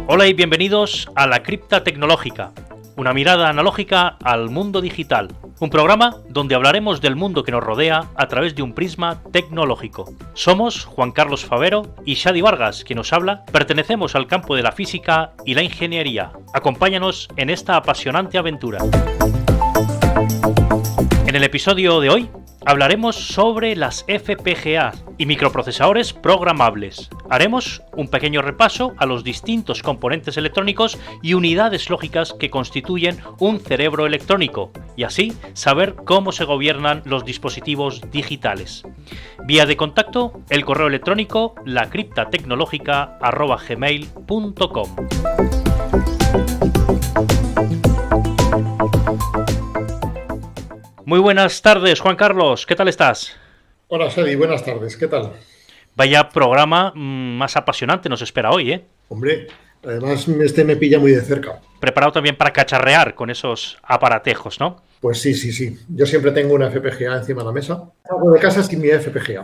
Hola y bienvenidos a La Cripta Tecnológica, una mirada analógica al mundo digital, un programa donde hablaremos del mundo que nos rodea a través de un prisma tecnológico. Somos Juan Carlos Favero y Shadi Vargas, quien nos habla. Pertenecemos al campo de la física y la ingeniería. Acompáñanos en esta apasionante aventura. En el episodio de hoy hablaremos sobre las FPGA y microprocesadores programables. Haremos un pequeño repaso a los distintos componentes electrónicos y unidades lógicas que constituyen un cerebro electrónico, y así saber cómo se gobiernan los dispositivos digitales. Vía de contacto, el correo electrónico lacriptatecnologica@gmail.com. Muy buenas tardes, Juan Carlos, ¿qué tal estás? Hola, Shadi, buenas tardes, ¿qué tal? Vaya programa más apasionante nos espera hoy, ¿eh? Hombre, además este me pilla muy de cerca. Preparado también para cacharrear con esos aparatejos, ¿no? Pues sí. Yo siempre tengo una FPGA encima de la mesa. Salgo de casa sin mi FPGA.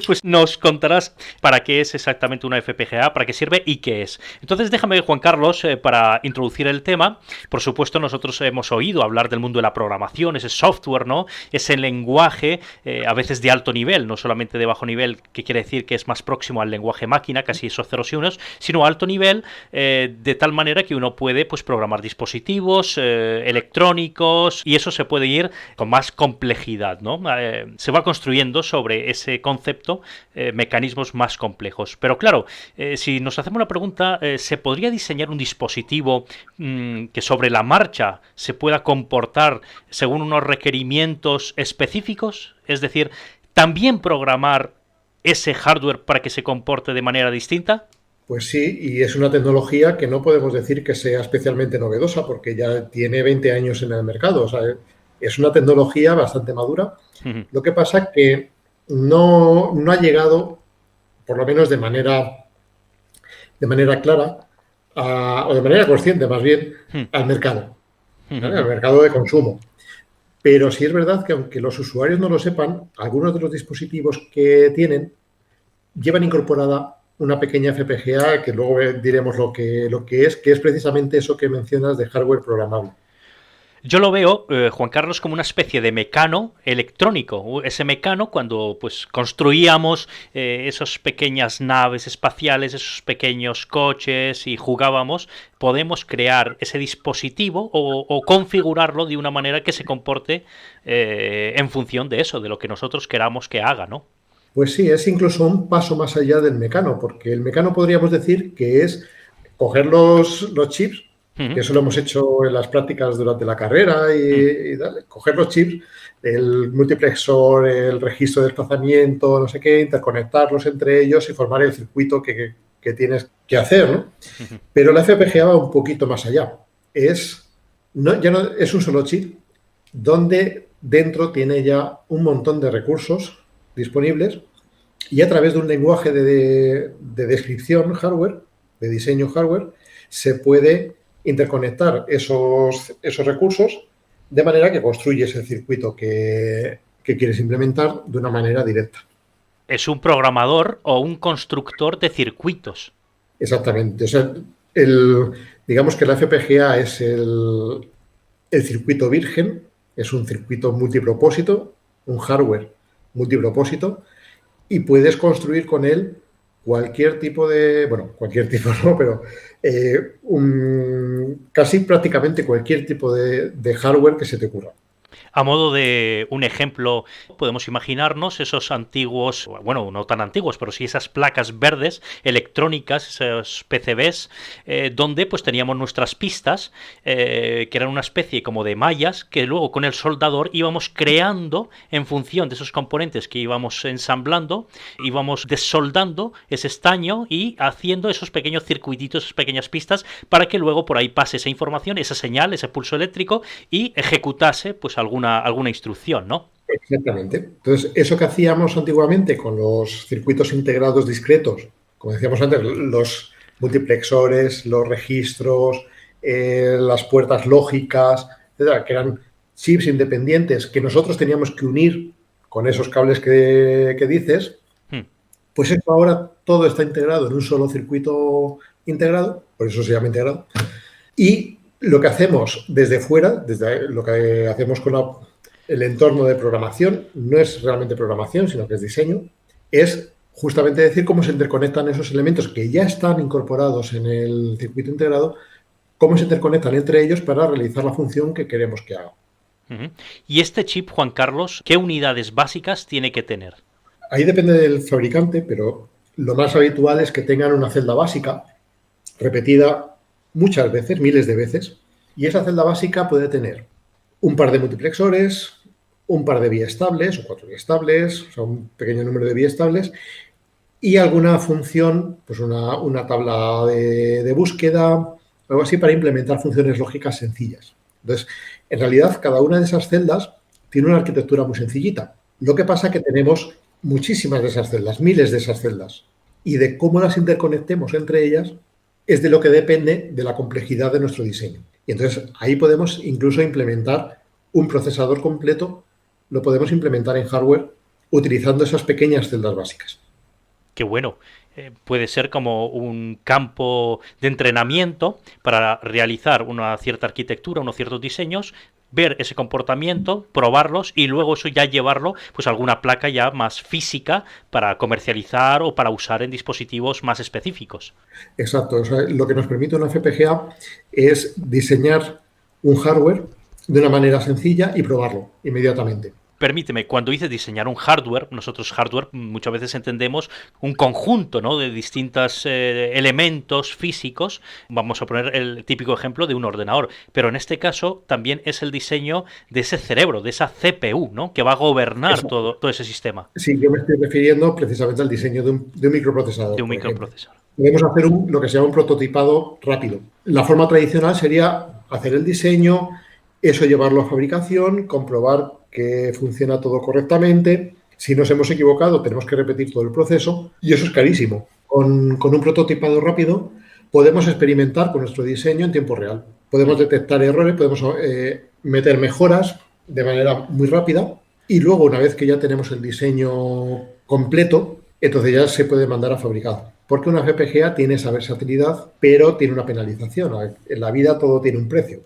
Pues nos contarás para qué es exactamente una FPGA, para qué sirve y qué es. Entonces déjame, Juan Carlos, para introducir el tema. Por supuesto, nosotros hemos oído hablar del mundo de la programación, ese software, ¿no? Ese lenguaje, a veces de alto nivel, no solamente de bajo nivel, que quiere decir que es más próximo al lenguaje máquina, casi esos ceros y unos, sino alto nivel, de tal manera que uno puede pues programar dispositivos electrónicos, y eso se puede ir con más complejidad, ¿no? Se va construyendo sobre ese concepto mecanismos más complejos. Pero claro, si nos hacemos la pregunta, ¿se podría diseñar un dispositivo que sobre la marcha se pueda comportar según unos requerimientos específicos? Es decir, ¿también programar ese hardware para que se comporte de manera distinta? Pues sí, y es una tecnología que no podemos decir que sea especialmente novedosa porque ya tiene 20 años en el mercado. O sea, es una tecnología bastante madura. Lo que pasa es que no ha llegado, por lo menos de manera clara, o de manera consciente más bien, al mercado, ¿vale? Al mercado de consumo. Pero sí es verdad que aunque los usuarios no lo sepan, algunos de los dispositivos que tienen llevan incorporada una pequeña FPGA que luego diremos lo que es precisamente eso que mencionas de hardware programable. Yo lo veo, Juan Carlos, como una especie de mecano electrónico. Ese mecano, cuando pues construíamos esas pequeñas naves espaciales, esos pequeños coches y jugábamos, podemos crear ese dispositivo o configurarlo de una manera que se comporte en función de eso, de lo que nosotros queramos que haga, ¿no? Pues sí, es incluso un paso más allá del mecano, porque el mecano podríamos decir que es coger los chips, que eso lo hemos hecho en las prácticas durante la carrera, y coger los chips, el multiplexor, el registro de desplazamiento, no sé qué, interconectarlos entre ellos y formar el circuito que tienes que hacer, ¿no? Pero la FPGA va un poquito más allá. Ya no es un solo chip donde dentro tiene ya un montón de recursos disponibles y a través de un lenguaje de descripción hardware, de diseño hardware, se puede interconectar esos recursos de manera que construyes el circuito que quieres implementar de una manera directa. Es un programador o un constructor de circuitos. Exactamente. O sea, digamos que la FPGA es el circuito virgen, es un circuito multipropósito, un hardware multipropósito, y puedes construir con él cualquier tipo no, pero casi prácticamente cualquier tipo de hardware que se te ocurra. A modo de un ejemplo, podemos imaginarnos esos antiguos, bueno, no tan antiguos, pero sí esas placas verdes electrónicas, esos PCBs, donde pues teníamos nuestras pistas, que eran una especie como de mallas, que luego con el soldador íbamos creando en función de esos componentes que íbamos ensamblando, íbamos desoldando ese estaño y haciendo esos pequeños circuititos, esas pequeñas pistas, para que luego por ahí pase esa información, esa señal, ese pulso eléctrico y ejecutase pues alguna instrucción, ¿no? Exactamente. Entonces, eso que hacíamos antiguamente con los circuitos integrados discretos, como decíamos antes, los multiplexores, los registros, las puertas lógicas, etcétera, que eran chips independientes que nosotros teníamos que unir con esos cables que dices, Pues eso ahora todo está integrado en un solo circuito integrado, por eso se llama integrado. Y lo que hacemos desde fuera, desde lo que hacemos con el entorno de programación, no es realmente programación, sino que es diseño, es justamente decir cómo se interconectan esos elementos que ya están incorporados en el circuito integrado, cómo se interconectan entre ellos para realizar la función que queremos que haga. ¿Y este chip, Juan Carlos, qué unidades básicas tiene que tener? Ahí depende del fabricante, pero lo más habitual es que tengan una celda básica repetida muchas veces, miles de veces, y esa celda básica puede tener un par de multiplexores, un par de biestables o 4 biestables, o sea, un pequeño número de biestables, y alguna función, pues una tabla de búsqueda, algo así para implementar funciones lógicas sencillas. Entonces, en realidad, cada una de esas celdas tiene una arquitectura muy sencillita. Lo que pasa es que tenemos muchísimas de esas celdas, miles de esas celdas, y de cómo las interconectemos entre ellas es de lo que depende de la complejidad de nuestro diseño. Y entonces ahí podemos incluso implementar un procesador completo, lo podemos implementar en hardware utilizando esas pequeñas celdas básicas. Qué bueno. Puede ser como un campo de entrenamiento para realizar una cierta arquitectura, unos ciertos diseños, ver ese comportamiento, probarlos y luego eso ya llevarlo pues a alguna placa ya más física para comercializar o para usar en dispositivos más específicos. Exacto. O sea, lo que nos permite una FPGA es diseñar un hardware de una manera sencilla y probarlo inmediatamente. Permíteme, cuando dices diseñar un hardware, nosotros hardware muchas veces entendemos un conjunto, ¿no?, de distintos elementos físicos. Vamos a poner el típico ejemplo de un ordenador, pero en este caso también es el diseño de ese cerebro, de esa CPU, ¿no?, que va a gobernar todo ese sistema. Sí, yo me estoy refiriendo precisamente al diseño de un microprocesador. De un microprocesador. Podemos hacer lo que se llama un prototipado rápido. La forma tradicional sería hacer el diseño, eso llevarlo a fabricación, comprobar que funciona todo correctamente. Si nos hemos equivocado, tenemos que repetir todo el proceso y eso es carísimo. Con un prototipado rápido podemos experimentar con nuestro diseño en tiempo real. Podemos detectar errores, podemos meter mejoras de manera muy rápida y luego, una vez que ya tenemos el diseño completo, entonces ya se puede mandar a fabricar. Porque una FPGA tiene esa versatilidad, pero tiene una penalización. En la vida todo tiene un precio.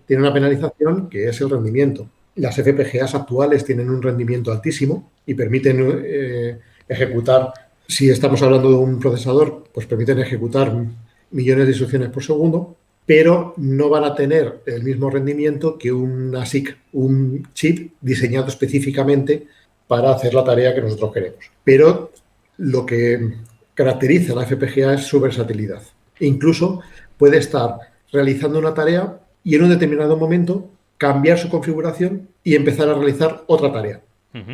Tiene una penalización que es el rendimiento. Las FPGAs actuales tienen un rendimiento altísimo y permiten ejecutar, si estamos hablando de un procesador, pues permiten ejecutar millones de instrucciones por segundo, pero no van a tener el mismo rendimiento que una SIC, un chip diseñado específicamente para hacer la tarea que nosotros queremos. Pero lo que caracteriza a la FPGA es su versatilidad. Incluso puede estar realizando una tarea y en un determinado momento cambiar su configuración y empezar a realizar otra tarea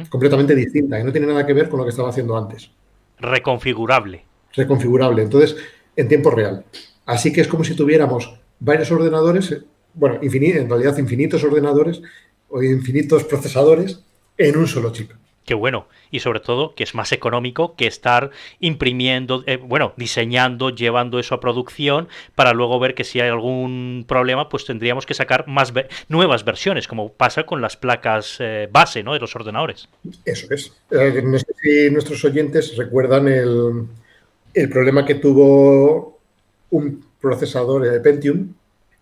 completamente distinta, que no tiene nada que ver con lo que estaba haciendo antes. Reconfigurable. Reconfigurable, entonces, en tiempo real. Así que es como si tuviéramos varios ordenadores, bueno, en realidad infinitos ordenadores o infinitos procesadores en un solo chip. Qué bueno. Y sobre todo que es más económico que estar imprimiendo, diseñando, llevando eso a producción para luego ver que si hay algún problema pues tendríamos que sacar nuevas versiones, como pasa con las placas base, ¿no?, de los ordenadores. Eso es. No sé si nuestros oyentes recuerdan el problema que tuvo un procesador, el Pentium,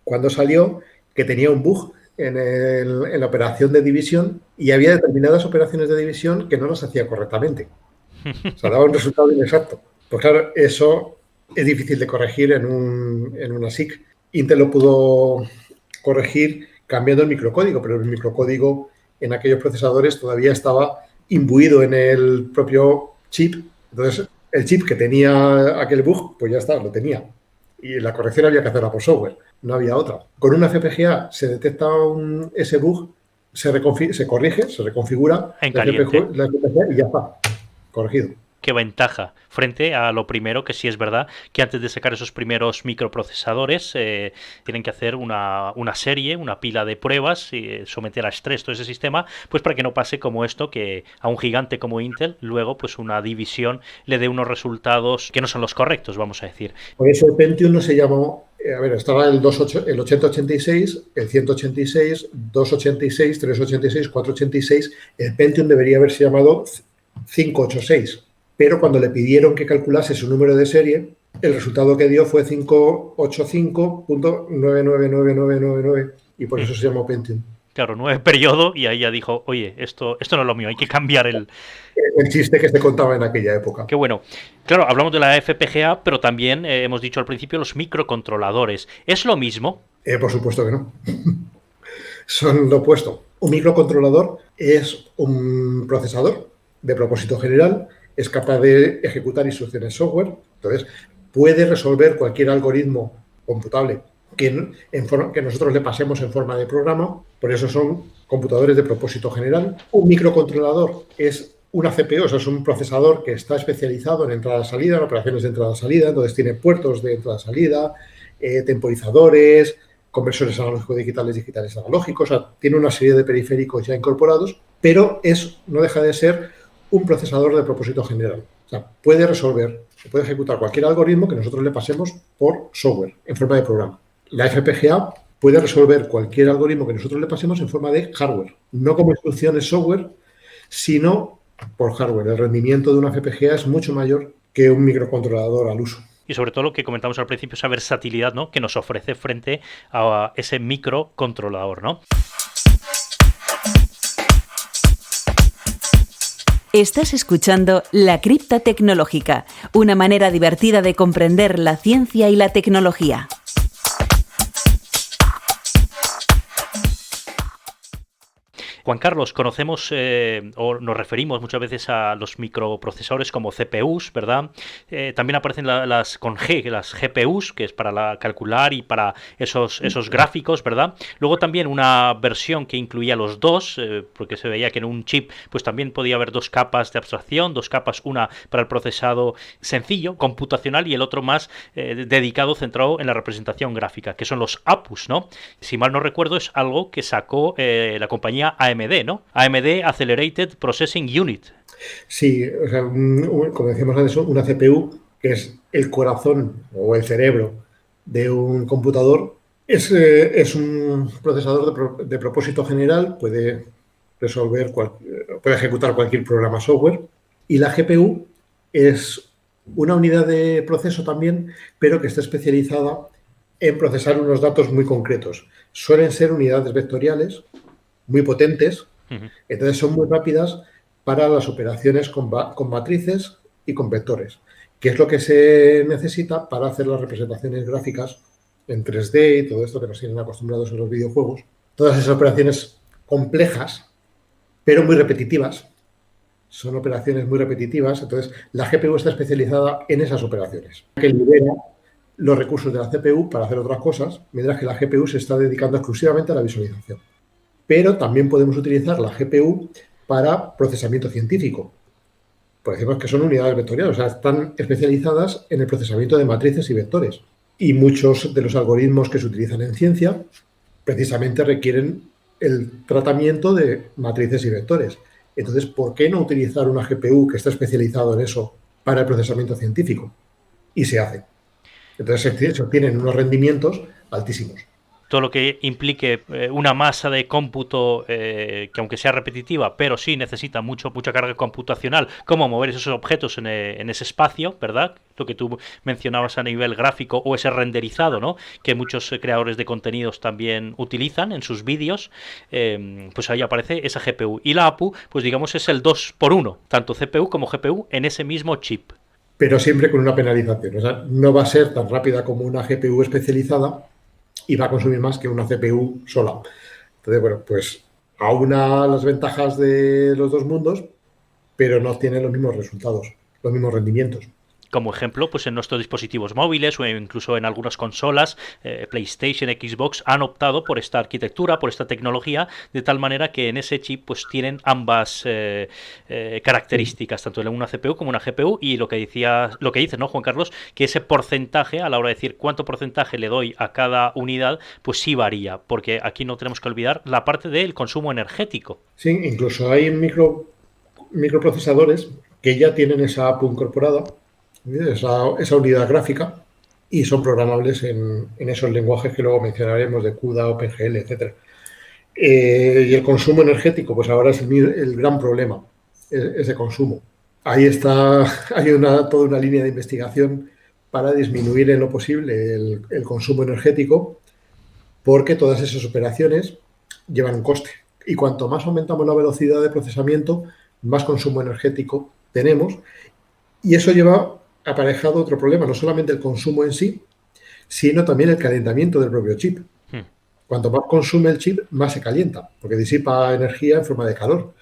cuando salió, que tenía un bug en la operación de división y había determinadas operaciones de división que no las hacía correctamente. O sea, daba un resultado inexacto. Pues claro, eso es difícil de corregir en una SIC. Intel lo pudo corregir cambiando el microcódigo, pero el microcódigo en aquellos procesadores todavía estaba imbuido en el propio chip. Entonces, el chip que tenía aquel bug, pues ya está, lo tenía. Y la corrección había que hacerla por software, no había otra. Con una FPGA se detecta ese bug, se corrige, se reconfigura en caliente. la FPGA y ya está, corregido. Qué ventaja frente a lo primero, que sí es verdad que antes de sacar esos primeros microprocesadores tienen que hacer una serie, una pila de pruebas y someter a estrés todo ese sistema, pues para que no pase como esto, que a un gigante como Intel luego pues una división le dé unos resultados que no son los correctos, vamos a decir. Por eso el Pentium no se llamó, estaba el 8086, el 186, 286, 386, 486, el Pentium debería haberse llamado 586. pero cuando le pidieron que calculase su número de serie, el resultado que dio fue 585.999999 y por eso se llamó Pentium. Claro, 9 periodo y ahí ya dijo, oye, esto no es lo mío, hay que cambiar el chiste que se contaba en aquella época. Qué bueno. Claro, hablamos de la FPGA, pero también hemos dicho al principio los microcontroladores. ¿Es lo mismo? Por supuesto que no. Son lo opuesto. Un microcontrolador es un procesador de propósito general, es capaz de ejecutar instrucciones software, entonces puede resolver cualquier algoritmo computable que nosotros le pasemos en forma de programa, por eso son computadores de propósito general. Un microcontrolador es una CPU, o sea, es un procesador que está especializado en entrada-salida, en operaciones de entrada-salida, entonces tiene puertos de entrada-salida, temporizadores, conversores analógico-digitales, digitales analógicos, o sea, tiene una serie de periféricos ya incorporados, pero no deja de ser un procesador de propósito general. O sea, puede ejecutar cualquier algoritmo que nosotros le pasemos por software, en forma de programa. La FPGA puede resolver cualquier algoritmo que nosotros le pasemos en forma de hardware, no como instrucciones software, sino por hardware. El rendimiento de una FPGA es mucho mayor que un microcontrolador al uso. Y sobre todo lo que comentamos al principio, esa versatilidad, ¿no?, que nos ofrece frente a ese microcontrolador, ¿no? Estás escuchando La Cripta Tecnológica, una manera divertida de comprender la ciencia y la tecnología. Juan Carlos, conocemos o nos referimos muchas veces a los microprocesadores como CPUs, ¿verdad? También aparecen las GPUs, que es para calcular y para esos gráficos, ¿verdad? Luego también una versión que incluía los dos, porque se veía que en un chip pues también podía haber dos capas de abstracción, dos capas, una para el procesado sencillo, computacional, y el otro más dedicado, centrado en la representación gráfica, que son los APUs, ¿no? Si mal no recuerdo, es algo que sacó la compañía AMD, ¿no? AMD Accelerated Processing Unit. Sí, o sea, como decíamos antes, una CPU, que es el corazón o el cerebro de un computador, es un procesador de propósito general, puede ejecutar cualquier programa software, y la GPU es una unidad de proceso también, pero que está especializada en procesar unos datos muy concretos. Suelen ser unidades vectoriales muy potentes, entonces son muy rápidas para las operaciones con matrices y con vectores, que es lo que se necesita para hacer las representaciones gráficas en 3D y todo esto que nos tienen acostumbrados en los videojuegos. Todas esas operaciones complejas, pero muy repetitivas. Son operaciones muy repetitivas, entonces la GPU está especializada en esas operaciones, que libera los recursos de la CPU para hacer otras cosas, mientras que la GPU se está dedicando exclusivamente a la visualización. Pero también podemos utilizar la GPU para procesamiento científico. Por ejemplo, que son unidades vectoriales, o sea, están especializadas en el procesamiento de matrices y vectores. Y muchos de los algoritmos que se utilizan en ciencia precisamente requieren el tratamiento de matrices y vectores. Entonces, ¿por qué no utilizar una GPU que está especializada en eso para el procesamiento científico? Y se hace. Entonces, se obtienen unos rendimientos altísimos. Todo lo que implique una masa de cómputo que aunque sea repetitiva, pero sí necesita mucha carga computacional, como mover esos objetos en ese espacio, ¿verdad? Lo que tú mencionabas a nivel gráfico, o ese renderizado, ¿no?, que muchos creadores de contenidos también utilizan en sus vídeos, pues ahí aparece esa GPU. Y la APU, pues digamos, es el 2x1, tanto CPU como GPU en ese mismo chip. Pero siempre con una penalización, o sea, no va a ser tan rápida como una GPU especializada, y va a consumir más que una CPU sola. Entonces, bueno, pues aúna las ventajas de los dos mundos, pero no tiene los mismos resultados, los mismos rendimientos. Como ejemplo, pues en nuestros dispositivos móviles o incluso en algunas consolas, PlayStation, Xbox, han optado por esta arquitectura, por esta tecnología, de tal manera que en ese chip pues tienen ambas características, tanto en una CPU como una GPU, y lo que dices, ¿no, Juan Carlos? Que ese porcentaje, a la hora de decir cuánto porcentaje le doy a cada unidad, pues sí varía, porque aquí no tenemos que olvidar la parte del consumo energético. Sí, incluso hay microprocesadores que ya tienen esa APU incorporada, esa unidad gráfica, y son programables en esos lenguajes que luego mencionaremos de CUDA, OpenGL, etc. Y el consumo energético, pues ahora es el gran problema, ese consumo. ahí está, hay toda una línea de investigación para disminuir en lo posible el consumo energético, porque todas esas operaciones llevan un coste. Y cuanto más aumentamos la velocidad de procesamiento, más consumo energético tenemos. Y eso lleva aparejado otro problema, no solamente el consumo en sí, sino también el calentamiento del propio chip. Cuanto más consume el chip, más se calienta, porque disipa energía en forma de calor.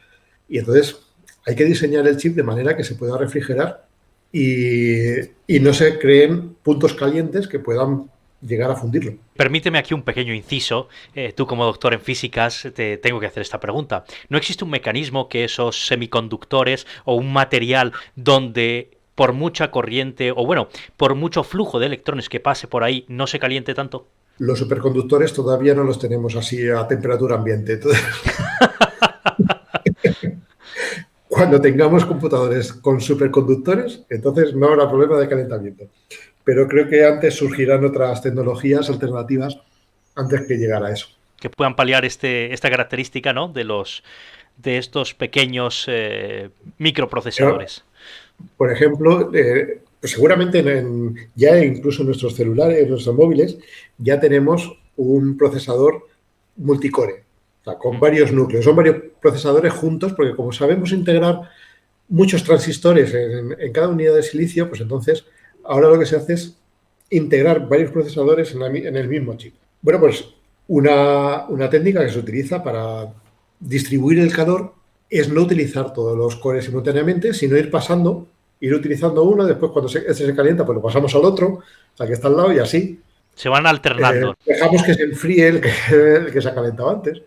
Y entonces hay que diseñar el chip de manera que se pueda refrigerar y no se creen puntos calientes que puedan llegar a fundirlo. Permíteme aquí un pequeño inciso. Tú como doctor en físicas te tengo que hacer esta pregunta. ¿No existe un mecanismo que esos semiconductores o un material donde por mucha corriente o bueno, por mucho flujo de electrones que pase por ahí no se caliente tanto? Los superconductores todavía no los tenemos así a temperatura ambiente. Entonces, cuando tengamos computadores con superconductores, entonces no habrá problema de calentamiento. Pero creo que antes surgirán otras tecnologías alternativas antes que llegar a eso. Que puedan paliar esta característica, ¿no? de estos pequeños microprocesadores. Pero, por ejemplo, pues seguramente ya incluso en nuestros celulares, en nuestros móviles, ya tenemos un procesador multicore, o sea, con varios núcleos. Son varios procesadores juntos, porque como sabemos integrar muchos transistores en cada unidad de silicio, pues entonces ahora lo que se hace es integrar varios procesadores en el mismo chip. Bueno, pues una técnica que se utiliza para distribuir el calor es no utilizar todos los cores simultáneamente, sino ir utilizando uno, después cuando ese se calienta, pues lo pasamos al otro, al que está al lado y así. Se van alternando. Dejamos que se enfríe el que se ha calentado antes.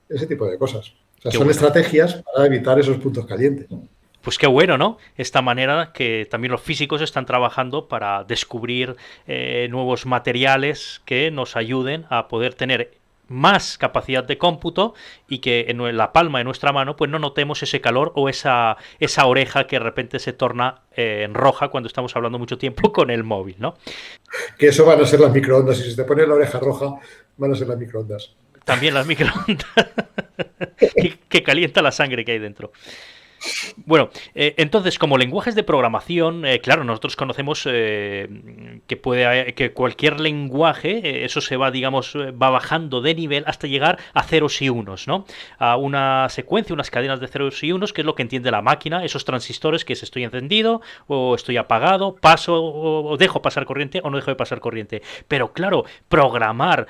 Ese tipo de cosas. O sea, son estrategias para evitar esos puntos calientes. Pues qué bueno, ¿no? Esta manera que también los físicos están trabajando para descubrir nuevos materiales que nos ayuden a poder tener más capacidad de cómputo y que en la palma de nuestra mano pues no notemos ese calor o esa oreja que de repente se torna en roja cuando estamos hablando mucho tiempo con el móvil, ¿no? Que eso van a ser las microondas, y si se te pone la oreja roja van a ser las microondas. También las microondas que calienta la sangre que hay dentro. Bueno, entonces, como lenguajes de programación, claro, nosotros conocemos que cualquier lenguaje, eso se va, digamos, va bajando de nivel hasta llegar a ceros y unos, ¿no? A una secuencia, unas cadenas de ceros y unos, que es lo que entiende la máquina, esos transistores que es estoy encendido o estoy apagado, paso o dejo pasar corriente o no dejo de pasar corriente. Pero claro, programar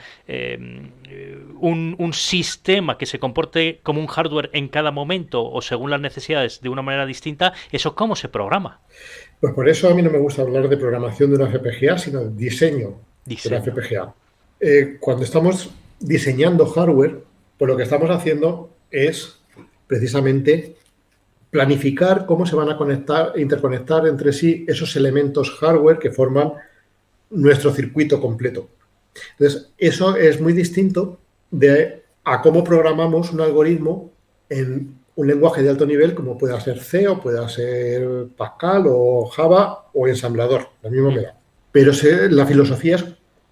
un sistema que se comporte como un hardware en cada momento o según las necesidades de una manera distinta, ¿eso cómo se programa? Pues por eso a mí no me gusta hablar de programación de una FPGA, sino de diseño de una FPGA. Cuando estamos diseñando hardware, pues lo que estamos haciendo es precisamente planificar cómo se van a interconectar entre sí esos elementos hardware que forman nuestro circuito completo. Entonces, eso es muy distinto a cómo programamos un algoritmo en un lenguaje de alto nivel como pueda ser C o pueda ser Pascal o Java o ensamblador, la misma me da. Pero la filosofía es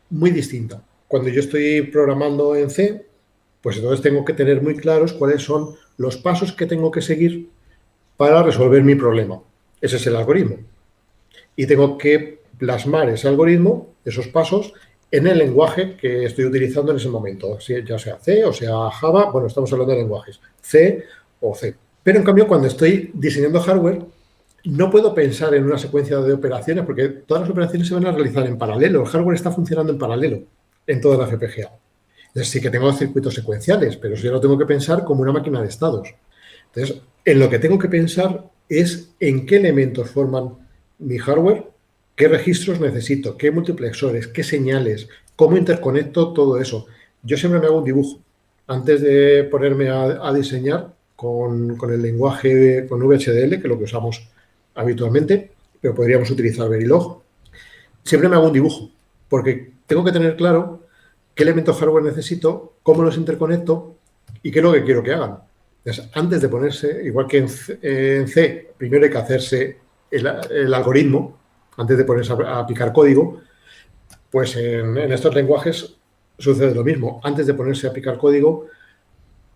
muy distinta. Cuando yo estoy programando en C, pues entonces tengo que tener muy claros cuáles son los pasos que tengo que seguir para resolver mi problema. Ese es el algoritmo. Y tengo que plasmar ese algoritmo, esos pasos, en el lenguaje que estoy utilizando en ese momento, ya sea C o sea Java, bueno, estamos hablando de lenguajes, C o C. Pero en cambio, cuando estoy diseñando hardware, no puedo pensar en una secuencia de operaciones porque todas las operaciones se van a realizar en paralelo. El hardware está funcionando en paralelo en toda la FPGA. Entonces sí que tengo circuitos secuenciales, pero yo lo tengo que pensar como una máquina de estados. Entonces, en lo que tengo que pensar es en qué elementos forman mi hardware, qué registros necesito, qué multiplexores, qué señales, cómo interconecto todo eso. Yo siempre me hago un dibujo. Antes de ponerme a diseñar con el lenguaje, con VHDL, que es lo que usamos habitualmente, pero podríamos utilizar Verilog, siempre me hago un dibujo, porque tengo que tener claro qué elementos hardware necesito, cómo los interconecto y qué es lo que quiero que hagan. Entonces, antes de ponerse, igual que en C, primero hay que hacerse el algoritmo, antes de ponerse a aplicar código, pues en estos lenguajes sucede lo mismo. Antes de ponerse a aplicar código,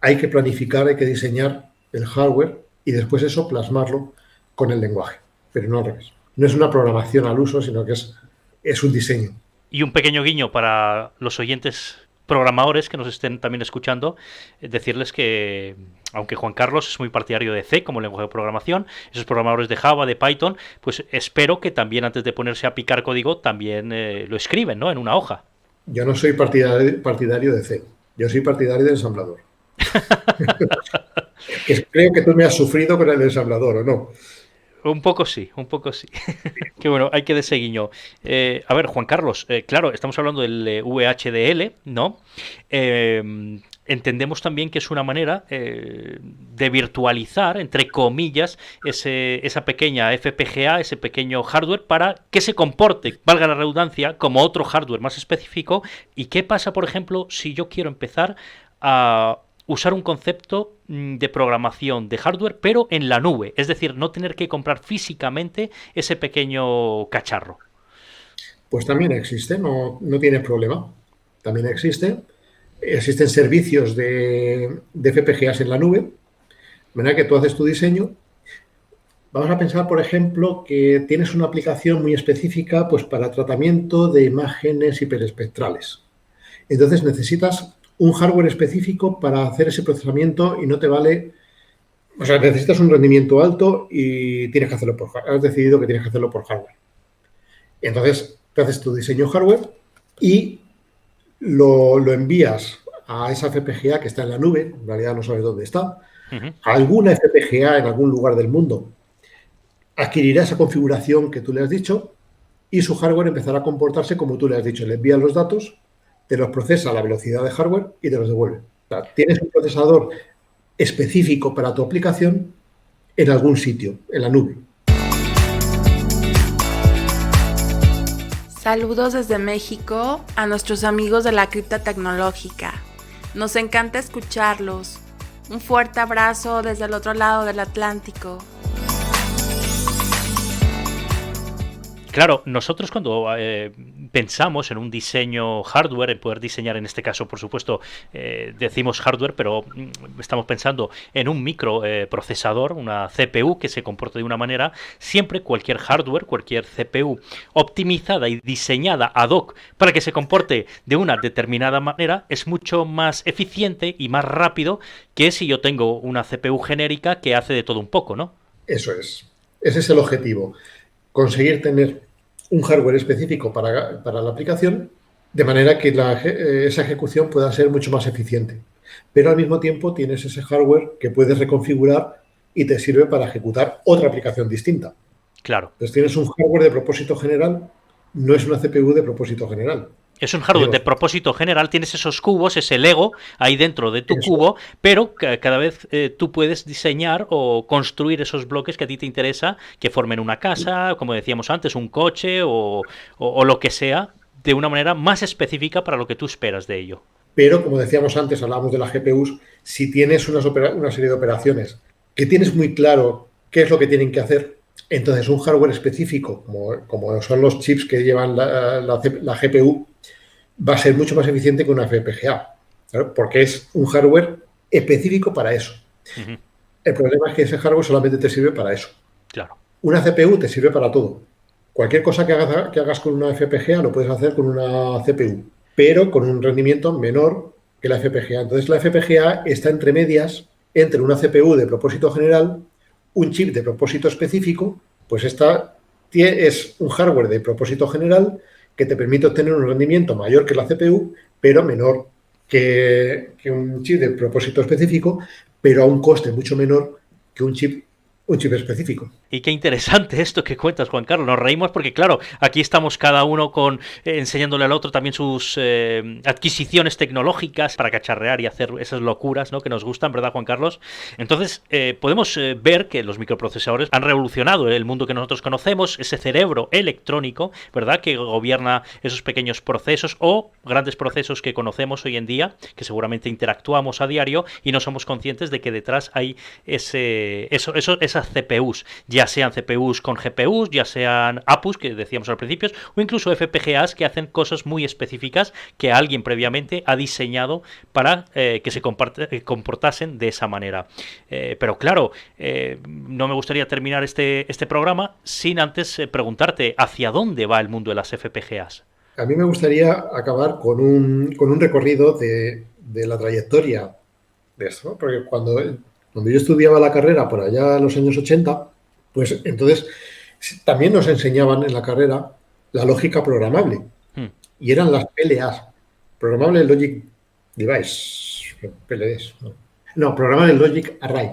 hay que planificar, hay que diseñar el hardware y después eso plasmarlo con el lenguaje, pero no al revés. No es una programación al uso, sino que es un diseño. Y un pequeño guiño para los oyentes programadores que nos estén también escuchando, decirles que, aunque Juan Carlos es muy partidario de C como lenguaje de programación, esos programadores de Java, de Python, pues espero que también antes de ponerse a picar código también lo escriben, ¿no?, en una hoja. Yo no soy partidario de C, yo soy partidario del ensamblador. Creo que tú me has sufrido con el ensamblador, ¿o no? Un poco sí. Que bueno, hay que de ese guiño. A ver, Juan Carlos, claro, estamos hablando del VHDL, ¿no? Entendemos también que es una manera de virtualizar, entre comillas, esa pequeña FPGA, ese pequeño hardware, para que se comporte, valga la redundancia, como otro hardware más específico. ¿Y qué pasa, por ejemplo, si yo quiero empezar a usar un concepto de programación de hardware, pero en la nube? Es decir, no tener que comprar físicamente ese pequeño cacharro. Pues también existe, no tienes problema. También existen servicios de FPGAs en la nube, de manera que tú haces tu diseño. Vamos a pensar, por ejemplo, que tienes una aplicación muy específica pues, para tratamiento de imágenes hiperespectrales. Entonces necesitas un hardware específico para hacer ese procesamiento y no te vale... O sea, necesitas un rendimiento alto y tienes que hacerlo por hardware. Has decidido que tienes que hacerlo por hardware. Entonces, te haces tu diseño hardware y lo envías a esa FPGA que está en la nube, en realidad no sabes dónde está, a alguna FPGA en algún lugar del mundo. Adquirirá esa configuración que tú le has dicho y su hardware empezará a comportarse como tú le has dicho. Le envías los datos, te los procesa a la velocidad de hardware y te los devuelve. O sea, tienes un procesador específico para tu aplicación en algún sitio, en la nube. Saludos desde México a nuestros amigos de la Cripta Tecnológica. Nos encanta escucharlos. Un fuerte abrazo desde el otro lado del Atlántico. Claro, nosotros cuando pensamos en un diseño hardware, en poder diseñar, en este caso, por supuesto, decimos hardware, pero estamos pensando en un microprocesador, una CPU que se comporte de una manera, siempre cualquier hardware, cualquier CPU optimizada y diseñada ad hoc para que se comporte de una determinada manera, es mucho más eficiente y más rápido que si yo tengo una CPU genérica que hace de todo un poco, ¿no? Eso es. Ese es el objetivo. Conseguir tener un hardware específico para la aplicación de manera que esa ejecución pueda ser mucho más eficiente. Pero al mismo tiempo tienes ese hardware que puedes reconfigurar y te sirve para ejecutar otra aplicación distinta. Claro. Entonces tienes un hardware de propósito general, no es una CPU de propósito general. Es un hardware de propósito general, tienes esos cubos, ese Lego ahí dentro de tu cubo, pero cada vez tú puedes diseñar o construir esos bloques que a ti te interesa, que formen una casa, como decíamos antes, un coche o lo que sea, de una manera más específica para lo que tú esperas de ello. Pero, como decíamos antes, hablábamos de las GPUs, si tienes una serie de operaciones que tienes muy claro qué es lo que tienen que hacer, entonces un hardware específico, como son los chips que llevan la GPU, va a ser mucho más eficiente que una FPGA, ¿claro? Porque es un hardware específico para eso. Uh-huh. El problema es que ese hardware solamente te sirve para eso. Claro. Una CPU te sirve para todo. Cualquier cosa que hagas con una FPGA lo puedes hacer con una CPU, pero con un rendimiento menor que la FPGA. Entonces la FPGA está entre medias entre una CPU de propósito general, un chip de propósito específico, pues esta es un hardware de propósito general que te permite obtener un rendimiento mayor que la CPU, pero menor que un chip de propósito específico, pero a un coste mucho menor que un chip específico. Y qué interesante esto que cuentas, Juan Carlos. Nos reímos porque, claro, aquí estamos cada uno enseñándole al otro también sus adquisiciones tecnológicas para cacharrear y hacer esas locuras, ¿no?, que nos gustan, ¿verdad, Juan Carlos? Entonces, podemos ver que los microprocesadores han revolucionado el mundo que nosotros conocemos, ese cerebro electrónico, ¿verdad?, que gobierna esos pequeños procesos o grandes procesos que conocemos hoy en día, que seguramente interactuamos a diario y no somos conscientes de que detrás hay esa esas CPUs, ya sean CPUs con GPUs, ya sean APUs, que decíamos al principio, o incluso FPGAs que hacen cosas muy específicas que alguien previamente ha diseñado para que se comportasen de esa manera. Pero claro, no me gustaría terminar este programa sin antes preguntarte hacia dónde va el mundo de las FPGAs. A mí me gustaría acabar con un recorrido de la trayectoria de esto, ¿no? Porque cuando yo estudiaba la carrera por allá en los años 80, pues entonces también nos enseñaban en la carrera la lógica programable. Y eran las PLAs, Programable Logic Device, PLDs. No, Programable Logic Array.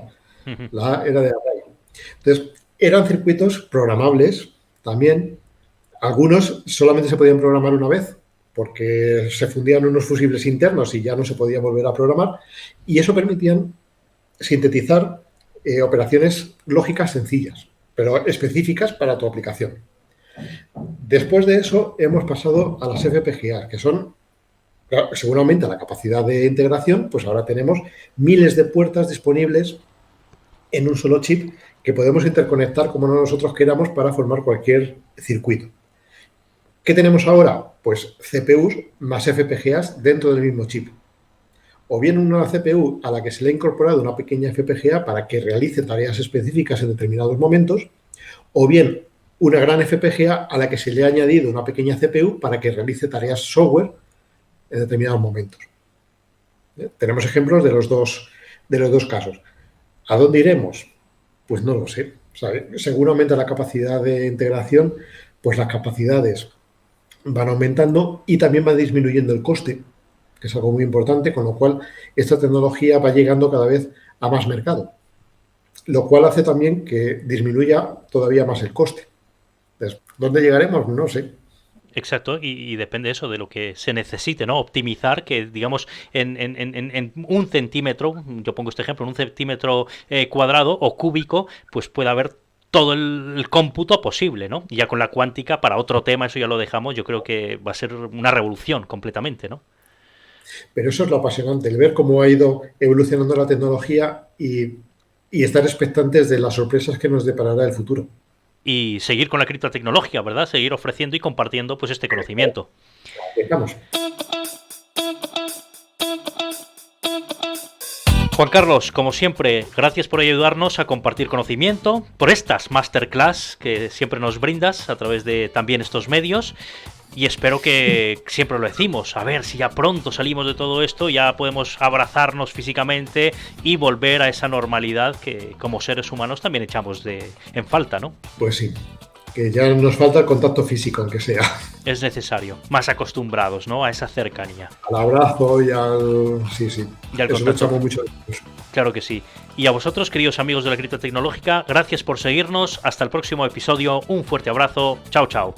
La A era de Array. Entonces, eran circuitos programables también. Algunos solamente se podían programar una vez porque se fundían unos fusibles internos y ya no se podía volver a programar, y eso permitían sintetizar operaciones lógicas sencillas, pero específicas para tu aplicación. Después de eso hemos pasado a las FPGA, que son, claro, según aumenta la capacidad de integración, pues ahora tenemos miles de puertas disponibles en un solo chip que podemos interconectar como nosotros queramos para formar cualquier circuito. ¿Qué tenemos ahora? Pues CPUs más FPGAs dentro del mismo chip. O bien una CPU a la que se le ha incorporado una pequeña FPGA para que realice tareas específicas en determinados momentos, o bien una gran FPGA a la que se le ha añadido una pequeña CPU para que realice tareas software en determinados momentos. Tenemos ejemplos de los dos casos. ¿A dónde iremos? Pues no lo sé. Según aumenta la capacidad de integración, pues las capacidades van aumentando y también va disminuyendo el coste, que es algo muy importante, con lo cual esta tecnología va llegando cada vez a más mercado, lo cual hace también que disminuya todavía más el coste. Entonces, ¿dónde llegaremos? No sé. Exacto, y depende eso de lo que se necesite, ¿no? Optimizar que, digamos, en un centímetro, yo pongo este ejemplo, en un centímetro cuadrado o cúbico, pues puede haber todo el cómputo posible, ¿no? Y ya con la cuántica, para otro tema, eso ya lo dejamos, yo creo que va a ser una revolución completamente, ¿no? Pero eso es lo apasionante, el ver cómo ha ido evolucionando la tecnología y estar expectantes de las sorpresas que nos deparará el futuro. Y seguir con la criptotecnología, ¿verdad? Seguir ofreciendo y compartiendo pues este conocimiento. Vamos. Juan Carlos, como siempre, gracias por ayudarnos a compartir conocimiento, por estas masterclass que siempre nos brindas a través de también estos medios, y espero que, siempre lo decimos, a ver si ya pronto salimos de todo esto, ya podemos abrazarnos físicamente y volver a esa normalidad que como seres humanos también echamos en falta, ¿no? Pues sí, que ya nos falta el contacto físico, aunque sea. Es necesario, más acostumbrados, ¿no? A esa cercanía. Al abrazo y al... Sí. Y al eso lo echamos mucho. Claro que sí. Y a vosotros, queridos amigos de la Criptotecnológica, gracias por seguirnos. Hasta el próximo episodio. Un fuerte abrazo. Chao, chao.